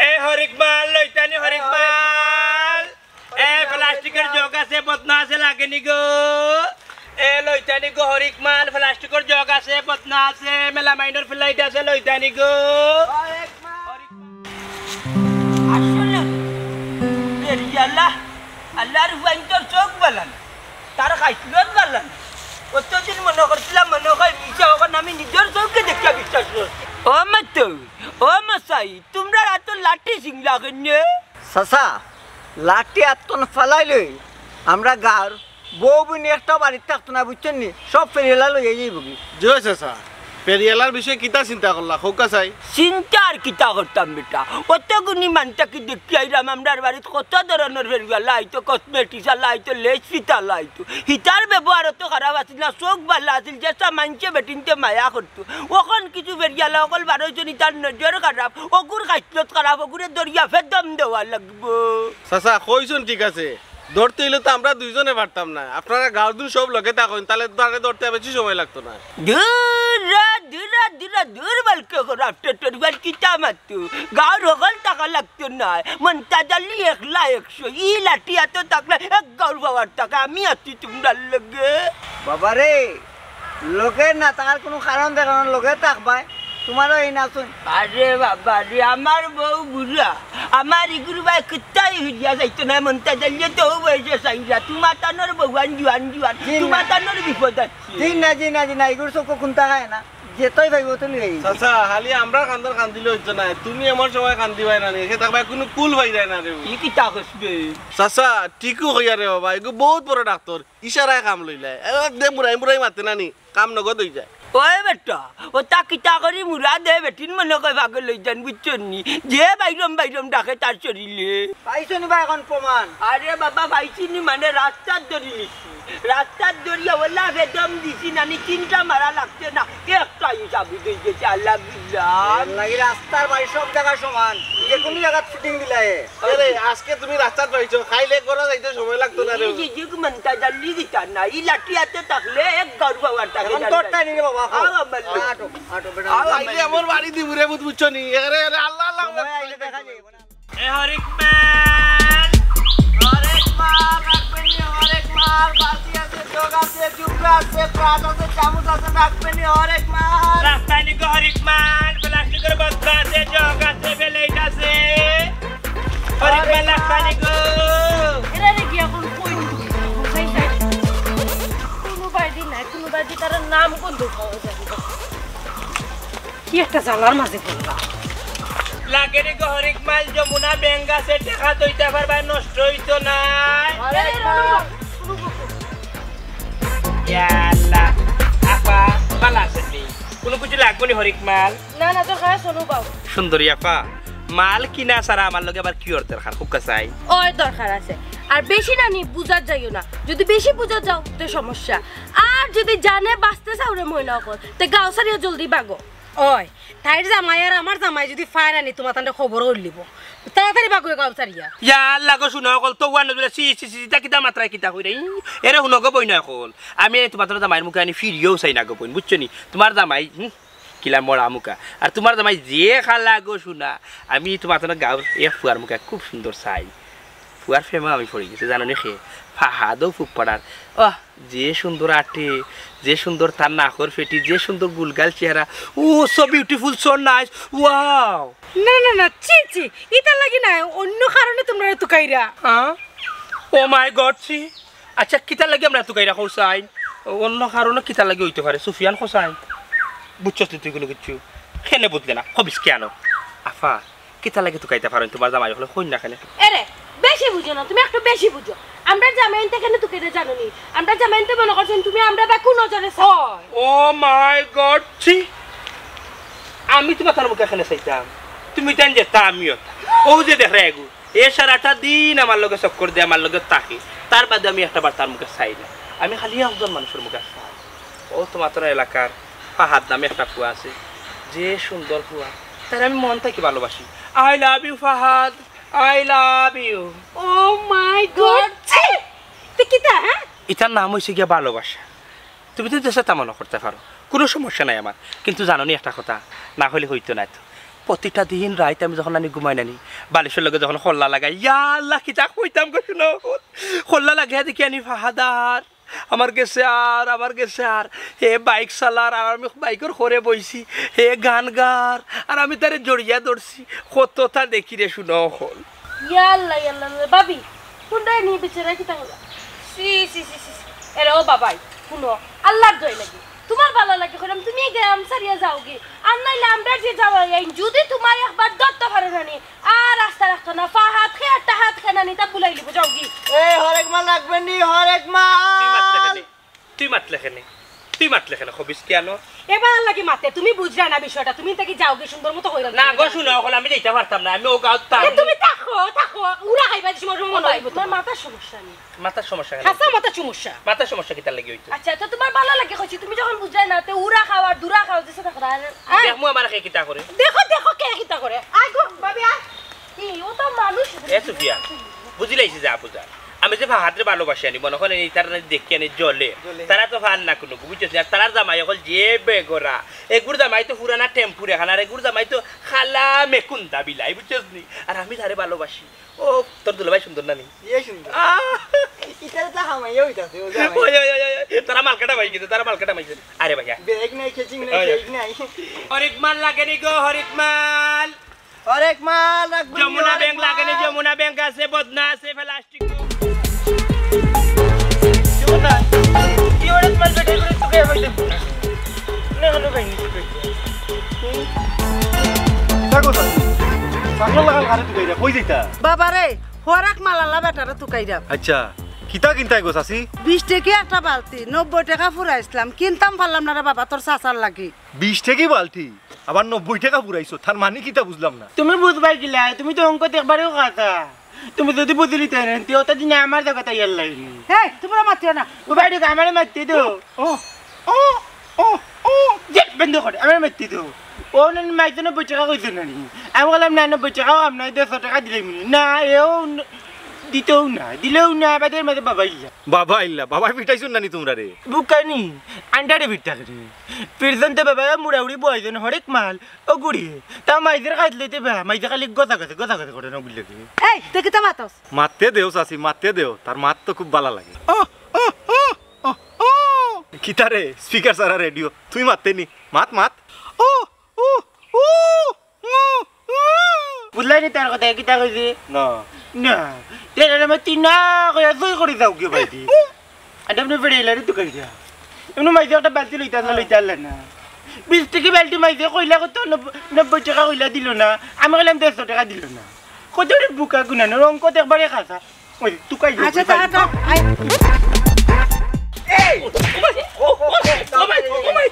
এ হরিকমাল লইতানি হরিকমাল এ প্লাস্টিকের জগ আছে বদনা আছে লাগেনি গো এ লইতানি গো হরিকমাল প্লাস্টিকের জগ আছে বদনা আছে মেলামাইনের ফ্লাইট আছে লইতানি গো আসলে বেরিয়ালা আল্লাহর ওয়াইন্টার চোখ বালান তার খাইছিলত বালান কতদিন মনে করছিলাম মনে হয় মিশা ওখানে আমি নিজের চোখকে দেখিয়া বিশ্বাস করছি ও মাতো ও মশাই তোমরা এত লাঠি সিংলা কেনে সাসা লাঠি আত্মন ফালাইলে আমরা গার বউ বোন একটা বাড়িতে থাকতো না বুঝছেন নি সব ফেরিলা লইয়া যাইব কি জয় চাচা পেরিয়ালার বিষয়ে কিতা চিন্তা করলা খোকা চাই চিন্তা আর কিতা করতাম বেটা কতগুনি মানটাকে দেখি আইরাম আমরার বাড়িতে কত ধরনের ফেরিয়ালা আইতো কসমেটিক্স আইতো লেস ফিতালা আইতো হিতার ব্যবহার তো খারাপ আছিল না চোখ ভালো আছিল যেসা মানছে বেটিনতে মায়া করতো ওখন কিছু ফেরিয়ালা অকল 12 জনই তার নজর খারাপ অগুর খাইলত খারাপ অগুরে দরিয়া ফের দম দেওয়া লাগবো চাচা কইছুন ঠিক আছে ধরতে হইলে তো আমরা দুইজনে পারতাম না আপনারা গাঁর দিন সব লগে থাকেন তাহলে তারে ধরতে বেশি সময় লাগতো না দূর বালকে রাফটে টরবার কিতা মাতো গাঁর হকল টাকা লাগতো না মন্তাজ আলী 100 ই লাঠি এত টাকলে এক গাঁর বাবার টাকা আমি আছি তোমরা লগে বাবারে লোকে না থাকার কোনো কারণ দেখানোর লোকে থাকবাই তোমারও এই না শুন আরে বাবা রে আমার বউ বুড়া আমার ইগুরু ভাই কিতাই হইয়া যাইতো না মন্তাজ আলী তো বয়সে সাইরা তোমার তানোর বউয়ান জুয়ান তোমার তানোর বিপদ আছে জি না এগুলো সব কোন টাকায় না যেতই ভাইব তো লই চাচা খালি আমরা কান্দর কান্দিলে হইতো না তুমি আমার সময় কান্দি ভাই না সে থাকবা কোনো কুল ভাই যায় না রে ই কিতা কসবে চাচা ঠিকও হইয়া রে বাবা এগো বহুত বড় ডাক্তার ইশারায় কাম লইলা একদম বুড়াই মাতে নানি কাম নগদ হই যায় ওই বেটা ও তা কিতা করি মুরা দে বেটিন মনে কয় ভাগে লই যান বুঝছেন নি যে বাইরম ডাকে তার চরিলে পাইছো নি বা এখন প্রমাণ আরে বাবা পাইছি নি মানে রাস্তার দড়ি লিখছি রাস্তার দড়িয়া ওলা বেদম দিছি নানি তিনটা মারা লাগছে না একটা হিসাবে দিয়েছে আল্লাহ বিল্লাহ লাগি রাস্তার বাড়ি সব জায়গা সমান যে কোন জায়গা ফিটিং দিলাই আরে আজকে তুমি রাস্তার পাইছো খাইলে করা যাইতে সময় লাগতো না রে এই যে মনটা জলদি দিতা না এই লাঠিয়াতে থাকলে এক গর্ব বাড়তাকে এখন তোরটা নি রে বাবা আটো আটো বেটা আইলে আমার বাড়ি দিবুরে বুঝছো নি আরে আল্লাহ আল্লাহ সময় আইলে দেখা যাবে এ হরিকমাল রাখবেন নি হরেকমাল বালতি আছে জগ আছে জুবরা আছে প্রাত আছে চামচ আছে রাখবেন নি হরেকমাল রাস্তানি গো হরিকমাল প্লাস্টিকের বস্তা আছে জগ আছে প্লেট আছে হরিকমাল রাস্তানি গো এরা রে গিয়া কোন কই কোথায় যাই কোনো বাড়ি তার নাম কোন দেখাও যাবে কি একটা জালার মাঝে পড়লা লাগে রে গো হরিকমাল যমুনা বেঙ্গা সে টাকা দইতে পারবা নষ্ট হইতো না ইয়াল্লা আপা বালা আছে কোনো কিছু লাগবে নি হরিকমাল না না তো খায় শোনো বাবু সুন্দরী আপা মাল কিনা সারা আমার লগে আবার কি অর্থের খার খুব কাছাই ওই দরকার আছে আর বেশি না নি বুঝার যাইও না যদি বেশি বুঝা যাও তো সমস্যা আর যদি জানে বাঁচতে চাও রে মহিলা কল তে গাও সারিয়া জলদি বাগো ওই তাইর জামাই আর আমার জামাই যদি ফায়ার আনি তোমার তান্ডে খবর উঠলিব তাড়াতাড়ি বাগুয়ে গাও সারিয়া ইয়াল্লা গো শুনো কল তো ওয়ান দুলা সি সি সি তা কিতা মাত্রা কিতা কইরে এরে শুনো গো বই না কল আমি তোমার জামাইয়ের মুখে আনি ফিরিও চাই না গো বই বুঝছো নি তোমার জামাই কিলা মরা মুখা আর তোমার জামাই যে খালা গো শুনা আমি তোমার গাঁর এ ফুয়ার মুখা খুব সুন্দর চাই ফুয়ার ফেমা আমি পড়ে গেছি জানো নি খে ফাহাদও ফুক পড়ার যে সুন্দর আটে যে সুন্দর তার নাকর ফেটি যে সুন্দর গুলগাল চেহারা ও so beautiful so nice wow না না না চি চি এটা লাগি না অন্য কারণে তোমরা তুকাইরা ও মাই গড সি আচ্ছা কিতা লাগে আমরা তুকাইরা হোসাইন অন্য কারণে কিতা লাগে হইতে পারে সুফিয়ান হোসাইন বুঝছস তুই কোনো কিছু খেনে বুঝলে না হবিস কেন আফা কিতা লাগে তুকাইতে পারেন তোমার জামাই হলে কই না খেলে এরে বেশি বুঝো না তুমি একটু বেশি বুঝো আমরা জামাইনতে কেন তুকে জানো নি আমরা জামাইনতে মনে করছেন তুমি আমরা বা কোন নজরে হয় ও মাই গড সি আমি তোমার কার মুখে এখানে চাইতাম তুমি জান যে তা আমিও ও যে দেখ রেগু এ সারাটা দিন আমার লগে চক্কর দিয়ে আমার লগে তাকে তার বাদে আমি একটা বার তার মুখে চাই না আমি খালি একজন মানুষের মুখে চাই ও তোমার এলাকার ফাহাদ নামে একটা ফুয়া আছে যে সুন্দর ফুয়া তার আমি মন থেকে ভালোবাসি I love you Fahad I love you oh my god তে কিটা হ্যাঁ এটার নাম হইছে গিয়া ভালোবাসা তুমি তো দেশে তা মনে করতে পারো কোনো সমস্যা নাই আমার কিন্তু জানো নি একটা কথা না হলে হইতো না তো প্রতিটা দিন রাইতে আমি যখন আনি ঘুমাই নানি বালিশের লগে যখন খোল্লা লাগাই ইয়াল্লা কিতা কইতাম গো শুনো খোল্লা লাগাই দেখি আনি ফাহাদার আমার গেছে আর হে বাইক চালার আর আমি বাইকের খরে বইছি হে গান গার আর আমি তারে জড়িয়া ধরছি কতটা দেখি রে শুনো হল ইয়াল্লা ইয়াল্লা বাবি কোনটা নি বিচরা কি তাহলে সি সি সি সি এরে ও বাবাই শুনো আল্লাহর দয় লাগি তোমার ভালো লাগে কইলাম তুমি গ্রাম সারিয়া যাওগে আর নাইলে আমরা যে যাওয়া যদি তোমার একবার দত্ত পারে নানি আর রাস্তা রাখতো না ফাহাত খে আর তাহাত খে নানি তা বুলাই লিব যাওগি এ হরেকমাল রাখবেন নি হরেকমাল তুই মাতলে কেন খবিস কেন এবার লাগি মাতে তুমি বুঝরা না বিষয়টা তুমি তাকি যাওগে সুন্দর মতো কইরা না গো শুনো হল আমি যাইতে পারতাম না আমি ও গাঁত তার তুমি থাকো উড়া খাইবা দিছ মনে হইব তোমার মাথার সমস্যা নেই মাথার সমস্যা হাসা মাথা সমস্যা কি তার লাগি হইতো আচ্ছা তো তোমার ভালো লাগে কইছি তুমি যখন বুঝাই না তে উড়া খাওয়ার দুরা খাওয়া দিছ দেখো দেখমু আমার কে কিতা করে দেখো কে কিতা করে আগো বাবি আ কি ও তো মানুষ এ সুফিয়া বুঝিলাইছি যা বুঝা আমি যে ভাহাতে ভালোবাসি আনি মনে করেন এই তারা দেখি আনি জলে তারা তো ভান না কোনো বুঝছিস না তার জামাই অকল যে বেগরা এগুর জামাই তো পুরানা টেম্পুরে খানা আর এগুর জামাই তো খালা মেকুন্দা বিলাই বুঝছিস নি আর আমি তারে ভালোবাসি ও তোর দুলাভাই সুন্দর না নি এই সুন্দর ইতারে তা হামাইয়া হইতাছে ও জামাই তারা মালকাটা মাইছে তারা মালকাটা মাইছে আরে ভাইয়া ব্রেক নাই কেচিং নাই কেক নাই হরিকমাল লাগে নি গো হরিকমাল রাখবেন যমুনা ব্যাংক লাগে নি যমুনা ব্যাংক আছে বদনা আছে প্লাস্টিক বাবারে হরাক মালালা বেটারে তুকাইরা আচ্ছা কিতা কিনতাই গো চাচি 20 টাকা একটা বালতি 90 টাকা ফুরাইছিলাম কিনতাম পারলাম না রে বাবা তোর চাচার লাগি 20 টাকা বালতি আবার 90 টাকা পুরাইছো তার মানে কিতা বুঝলাম না তুমি বুঝবাই গিলা তুমি তো অঙ্ক একবারেও খাতা তুমি যদি বুঝলি তাই না তো দিনে আমার জায়গাতে ইয়ার লাগি এই তোমরা মাতিও না ও বাইরে আমার মারতে দো ও ও ও ও যে বন্ধ করে আমার মারতে দো ও না মাইতে 90 টাকা কইছো না আমি বললাম না 90 টাকা আপনার 100 টাকা দিলাম না এও দিতেও না দিলেও না বাদের মধ্যে বাবা ইল্লা বাবা পিটাইছুন নানি তোমরা রে বুকানি আন্ডারে পিটা রে পিরজন তো বাবা মুড়াউড়ি বয়জন হরেক মাল ও গুড়ি তা মাইদের খাইলে তে বা মাইদা খালি গদা করে না বুঝলে কি এই তুই কিতা মাতস মারতে দেও চাচি মারতে দেও তার মাত তো খুব ভালো লাগে ও ও ও ও কিতা রে স্পিকার সারা রেডিও তুই মারতে নি মাত ও ও ও বুঝলাই নি তার কথা কিতা কইছে না না তেরা না তিনা কইয়া জয় করে দাও কি ভাই দি আদম নে ফেড়ে লারে তো কইয়া এমন মাইদা একটা বালতি লইতা না 20 টাকা বালতি মাইদা কইলা কত 90 টাকা কইলা দিল না আমি কইলাম 100 টাকা দিল না কত রে বুকা গুনা না রং কত একবারে খাসা ওই তুই কই আচ্ছা তা আই এই ও মাই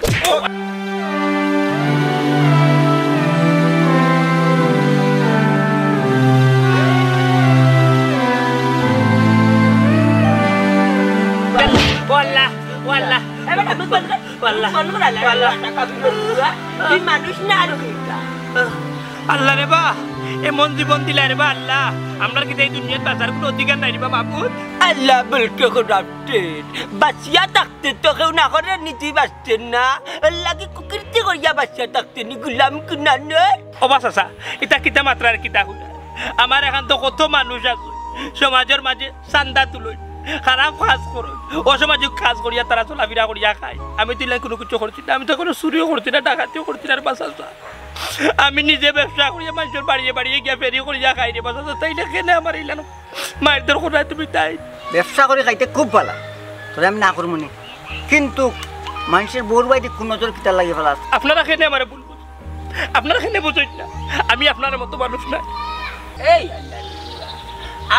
Wallah, wallah. Wallah, wallah. তুই মানুষ না আর আল্লাহ রে বা এমন জীবন দিলা রে বা আল্লাহ আমরা কি এই দুনিয়ার বাজার কোনো অধিকার নাই রে বা মাহমুদ আল্লাহ বলকে রাখতেন বাঁচিয়া থাকতে তো কেউ না করে নীতি বাঁচতেন না আল্লাহকে কুকৃতি করিয়া বাঁচিয়া থাকতেন গুলাম কিনা নয় ও বাস আসা এটা কিতা মাত্রার কিতা হল আমার এখন তো কত মানুষ আছে সমাজের মাঝে চান্দা তুলই খারাপ কাজ করো অসামাজিক কাজ করিয়া তারা চলাফেরা করিয়া খায় আমি তো কোনো কিছু করছি না আমি তো কোনো চুরিও করছি না ডাকাতিও করছি না বাস আসা আমি নিজে ব্যবসা করিয়া মানুষের বাড়িয়ে গিয়া ফেরি করিয়া খাই রে বাস আসা তাই না কেন আমার ইলানো মায়ের দর কোথায় তুমি তাই ব্যবসা করে খাইতে খুব ভালো তোরে আমি না করবো নি কিন্তু মানুষের বউর বাড়িতে কোন নজর কিতা লাগে ফেলা আপনারা খেলে আমার ভুল আপনারা খেলে বুঝেন না আমি আপনার মতো মানুষ না এই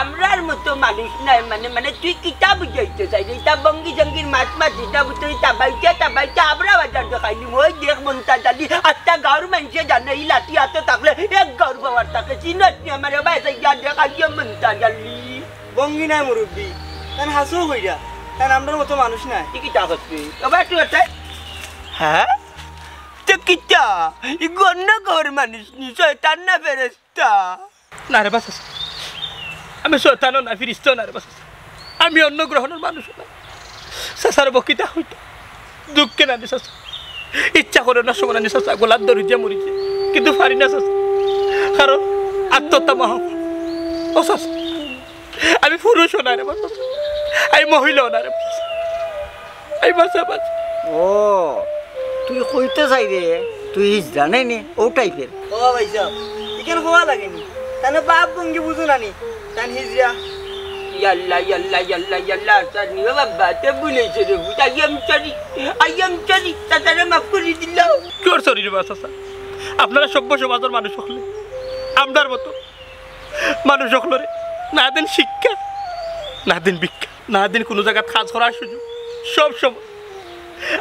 আমরার মতো মানুষ নাই মানে তুই কিতা বুঝাইতে চাই এটা বঙ্গি জঙ্গির মাছ এটা বুঝতে তাবাইতে আমরা বাজার দেখাইনি ওই দেখ মন্তাজ আলী আটটা গাঁর মানুষে জানে এই লাঠি হাতে থাকলে এক গাঁর বাবার থাকে চিনতি আমার বাসায় গিয়া দেখাইছে মন্তাজ আলী বঙ্গি নাই মুরব্বী তান হাসু হইয়া তান আমরার মতো মানুষ নাই তুই কিতা করছিস এবার তুই হ্যাঁ তো কিতা ই গণ্য ঘর মানুষ নি শয়তান না ফেরেস্তা না রে বাস আমি শয়তানও না ফিরিস্তাও না রে বাস আমি অন্য গ্রহণের মানুষ না সাসার বকিতা হইতো দুঃখে না সাসা ইচ্ছা করে না সময় না সাসা গোলার দড়ি দিয়ে মরিছে কিন্তু পারি না সাসা কারণ আত্মহত্যা মহা ও সাসা আমি পুরুষও না রে বাস আমি মহিলাও না রে বাস আমি বাসা বাস ও তুই কইতে চাই রে তুই জানাই নি ও টাইপের ও ভাই সাহেব এখানে হওয়া লাগেনি তাহলে বাপ বঙ্গি বুঝো নানি তান হিজরা ইয়াল্লা সানি বাবা তে বুলেছে রে বুঝা আইয়াম চারি তাতারে মাফ করে দিলাম তোর শরীর বাস আসা আপনারা সভ্য সমাজের মানুষ হলে আমরার মতো মানুষ হলে না দেন শিক্ষা না দেন ভিক্ষা না দেন কোনো জায়গায় কাজ করার সুযোগ সব সময়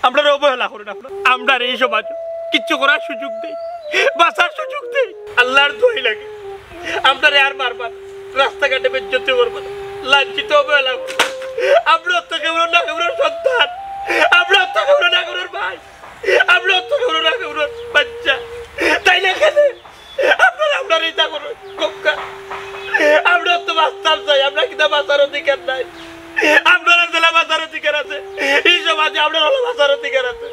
আমরা অবহেলা করি না আমরা এই সমাজ কিচ্ছু করার সুযোগ দেই বাঁচার সুযোগ দেই আল্লাহর দোহাই লাগে আমরা আর বারবার রাস্তাঘাটে বেজ্জতি করবো না লাঞ্ছিত অবহেলা আমরা কেউ না কেউ সন্তান আমরা কেউ না কেউ ভাই আমরা কেউ না কেউ বাচ্চা তাই না কেন আমরা ইচ্ছা করো কক্কা আমরা তো বাঁচতাম চাই আমরা কিনা বাঁচার অধিকার নাই আপনারা জেলা বাঁচার অধিকার আছে এই সমাজে আপনার বাঁচার অধিকার আছে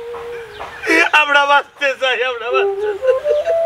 আমরা বাঁচতে চাই আমরা বাঁচতে চাই